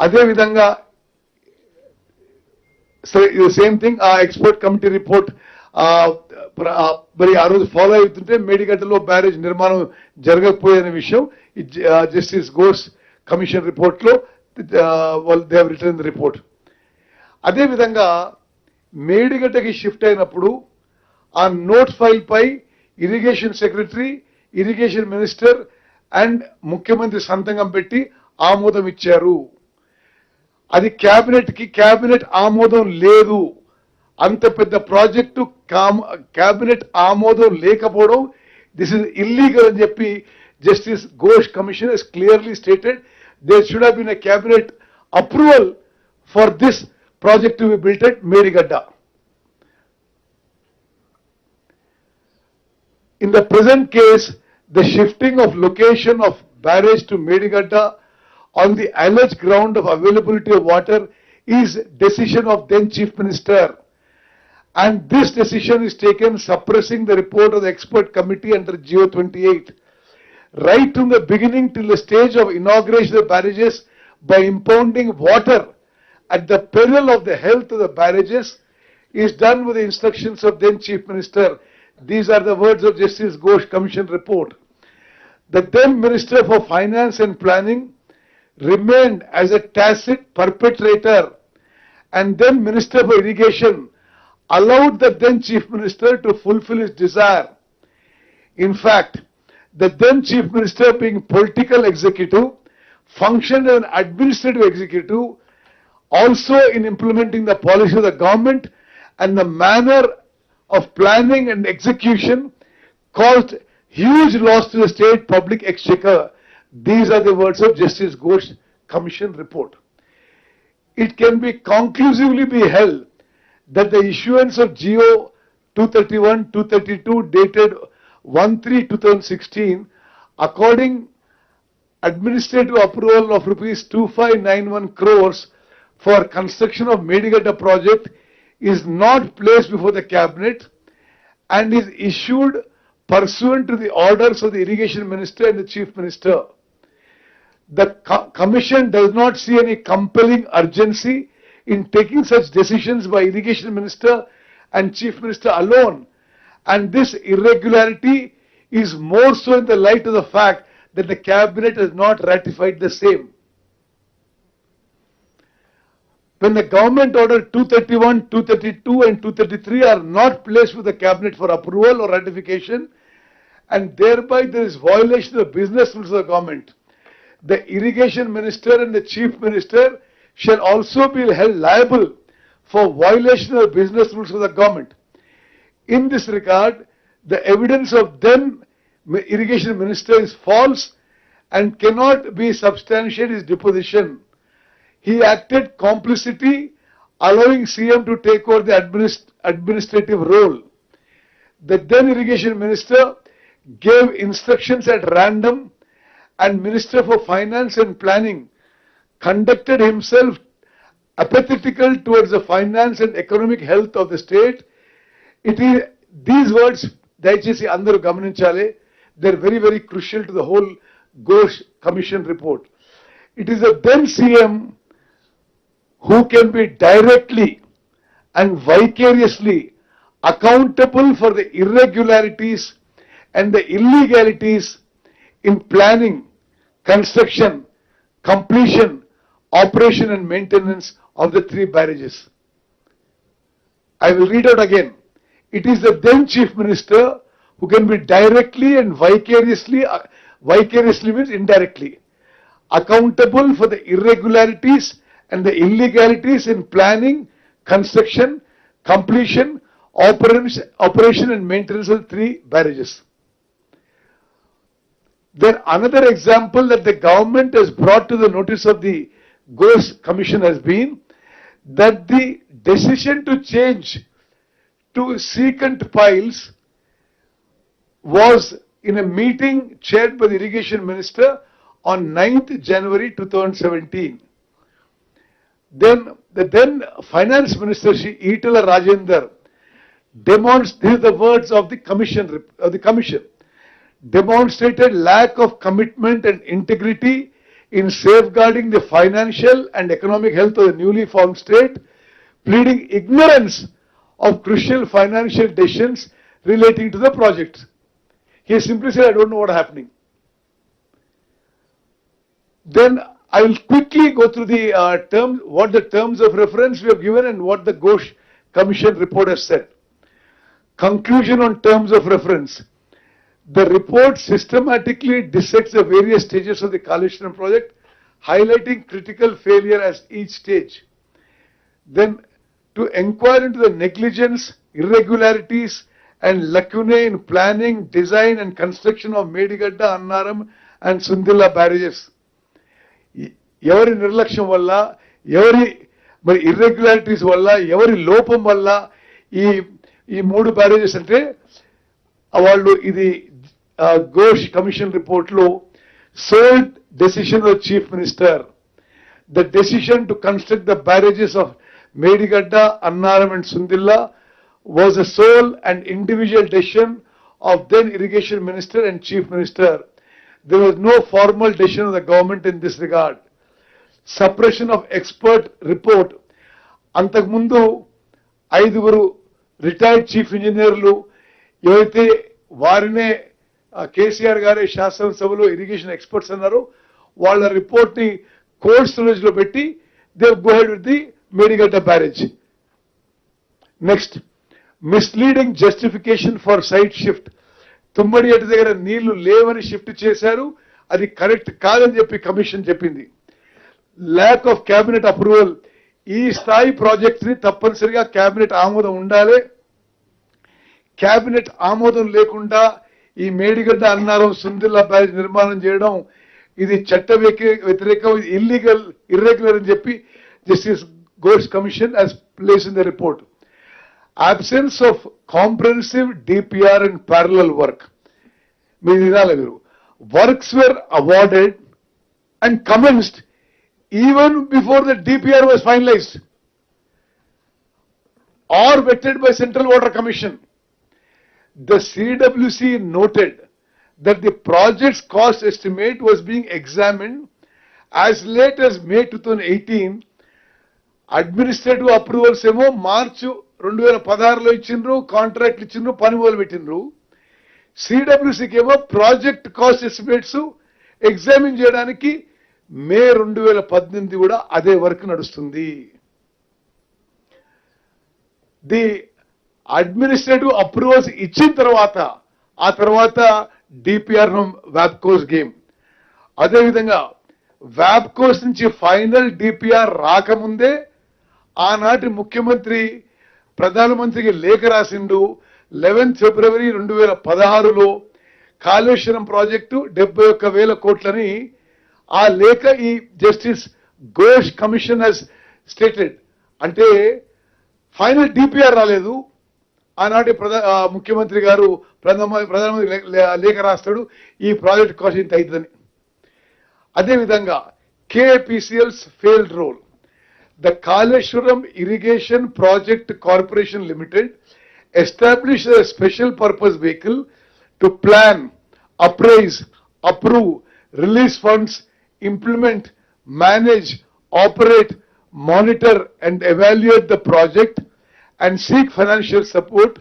అదే విధంగా same thing ఆ ఎక్స్పర్ట్ కమిటీ రిపోర్ట్ మరి ఆ రోజు ఫాలో అవుతుంటే మేడిగడ్డలో బ్యారేజ్ నిర్మాణం జరగకపోయే విషయం జస్టిస్ ఘోష్ కమిషన్ రిపోర్ట్ లో వాళ్ళు they have written the report. అదే విధంగా మేడిగడ్డకి షిఫ్ట్ అయినప్పుడు ఆ నోట్ ఫైల్ పై irrigation secretary, irrigation minister and ముఖ్యమంత్రి సంతకం పెట్టి ఆమోదం ఇచ్చారు. అది క్యాబినెట్ ఆమోదం లేదు. అంత పెద్ద ప్రాజెక్టు క్యాబినెట్ ఆమోదం లేకపోవడం దిస్ ఇస్ ఇల్లీగల్ అని చెప్పి justice Ghosh commission has clearly stated there should have been a cabinet approval for this project to be built at Medigadda. In the present case, the shifting of location of barrage to Medigadda on the alleged ground of availability of water is decision of then Chief Minister, and this decision is taken suppressing the report of the expert committee under GO 28. Right from the beginning till the stage of inauguration of barrages by impounding water at the peril of the health of the barrages is done with the instructions of then Chief Minister. These are the words of Justice Ghosh Commission report. The then Minister for Finance and Planning remained as a tacit perpetrator, and then Minister for Irrigation allowed the then Chief Minister to fulfill his desire. In fact, the then Chief Minister, being political executive, functioned as an administrative executive also in implementing the policy of the government, and the manner of planning and execution caused huge loss to the state public exchequer. These are the words of Justice Ghosh Commission report. It can be conclusively be held that the issuance of GO 231-232 dated 1/3/2016 according administrative approval of rupees 2591 crores for construction of Medigadda project is not placed before the cabinet and is issued pursuant to the orders of the irrigation minister and the chief minister. The commission does not see any compelling urgency in taking such decisions by irrigation minister and chief minister alone, and this irregularity is more so in the light of the fact that the cabinet has not ratified the same. When the government order 231, 232 and 233 are not placed with the cabinet for approval or ratification, and thereby there is violation of business rules of the government, the irrigation minister and the chief minister shall also be held liable for violation of business rules of the government. In this regard, the evidence of then irrigation minister is false and cannot be substantiated his deposition. He acted complicity, allowing CM to take over the administrative role. The then irrigation minister gave instructions at random, and Minister for Finance and Planning conducted himself apathetical towards the finance and economic health of the state. It is these words, దయచేసి అందరూ గమనించాలి. They're very, very crucial to the whole Ghosh Commission report. It is the then CM who can be directly and vicariously accountable for the irregularities and the illegalities in planning, construction, completion, operation and maintenance of the 3 barrages. I will read out again. It is the then Chief Minister who can be directly and vicariously means indirectly, accountable for the irregularities and the illegalities in planning, construction, completion, operation and maintenance of the 3 barrages. Then another example that the government has brought to the notice of the Ghosh Commission has been that the decision to change to secant piles was in a meeting chaired by the irrigation minister on 9th January 2017. Then the then finance minister, Shri Itala Rajender, these are the words of the commission, demonstrated lack of commitment and integrity in safeguarding the financial and economic health of the newly formed state, pleading ignorance of crucial financial decisions relating to the project. He simply said, I don't know what is happening. Then I will quickly go through the what the terms of reference we have given and what the Ghosh Commission report has said. Conclusion on terms of reference. The report systematically dissects the various stages of the Kaleshwaram project, highlighting critical failure as each stage. Then to inquire into the negligence, irregularities and lacunae in planning, design and construction of Medigadda, Annaram and Sundilla barrages. ఎవరి నిర్లక్ష్యం వల్ల, ఎవరి మరి irregularities వల్ల, ఎవరి లోపం వల్ల ఈ మూడు బ్యారేజెస్ అంటే వాళ్ళు ఇది ఘోష్ కమిషన్ రిపోర్ట్లో sole decision of chief minister. The decision to construct the barrages of Medigadda, Annaram and Sundilla was a sole and individual decision of then irrigation minister and chief minister. There was no formal decision of the government in this regard. Suppression of expert report. అంతకుముందు 5 retired chief ఇంజనీర్లు ఎవరైతే వారినే కేసీఆర్ గారే శాసనసభలో irrigation experts అన్నారో వాళ్ళ report ని cold storage లో పెట్టి they go head with the Medigadda barrage. Next, misleading justification for site shift. తుమ్మడి అటు దగ్గర నీళ్లు లేవని షిఫ్ట్ చేశారు, అది కరెక్ట్ కాదని చెప్పి కమిషన్ చెప్పింది. Lack of cabinet approval. ఈ స్థాయి ప్రాజెక్ట్ ని తప్పనిసరిగా క్యాబినెట్ ఆమోదం ఉండాలి. క్యాబినెట్ ఆమోదం లేకుండా ఈ మేడిగడ్డ, అన్నారం, సుందిల్లా బ్యారేజ్ నిర్మాణం చేయడం ఇది చట్ట వ్యతిరేకం, ఇల్లీగల్, ఇర్రెగ్యులర్ అని చెప్పి justice Ghosh Commission has placed in the report. Absence of comprehensive DPR and parallel work. Works were awarded and commenced even before the DPR was finalized or vetted by Central Water Commission. The CWC noted that the project's cost estimate was being examined as late as May 2018. Administrative approvals ఏమో మార్చి 2016లో ఇచ్చిండ్రు, కాంట్రాక్ట్లు ఇచ్చిండ్రు, పని మొదలు పెట్టిండ్రు. సిడబ్ల్యూసీకి ఏమో project cost estimates examine చేయడానికి మే 2018 కూడా అదే వర్క్ నడుస్తుంది. ది అడ్మినిస్ట్రేటివ్ అప్రూవల్స్ ఇచ్చిన తర్వాత ఆ తర్వాత డిపిఆర్ వ్యాప్కోస్ గేమ్. అదేవిధంగా వ్యాప్కోస్ నుంచి ఫైనల్ డిపిఆర్ రాకముందే ఆనాటి ముఖ్యమంత్రి ప్రధానమంత్రికి లేఖ రాసిండు. 11 ఫిబ్రవరి 2016లో కాళేశ్వరం ప్రాజెక్టు 71,000 కోట్లని ఆ లేఖ ఈ justice Ghosh commission has stated. అంటే ఫైనల్ డిపిఆర్ రాలేదు. ఆనాటి ముఖ్యమంత్రి గారు ప్రధానమంత్రి లేఖ రాస్తాడు, ఈ ప్రాజెక్ట్ కాస్ట్ ఇంత అవుతుందని. అదేవిధంగా KPCL's failed role. The Kaleshwaram Irrigation Project Corporation Limited established a special purpose vehicle to plan, appraise, approve, release funds, implement, manage, operate, monitor and evaluate the project and seek financial support,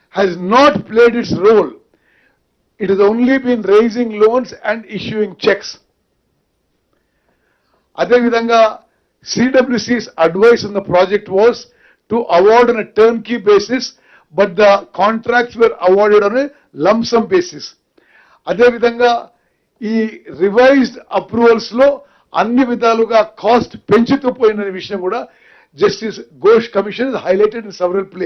has not played its role. It has only been raising loans and issuing checks. అదేవిధంగా CWC's advice on the project was to award on a turnkey basis, but the contracts were awarded on a lump sum basis. అదేవిధంగా ఈ revised approvals లో అన్ని విధాలుగా cost పెంచుతూ పోయిన విషయం కూడా justice Ghosh commission highlighted in several places.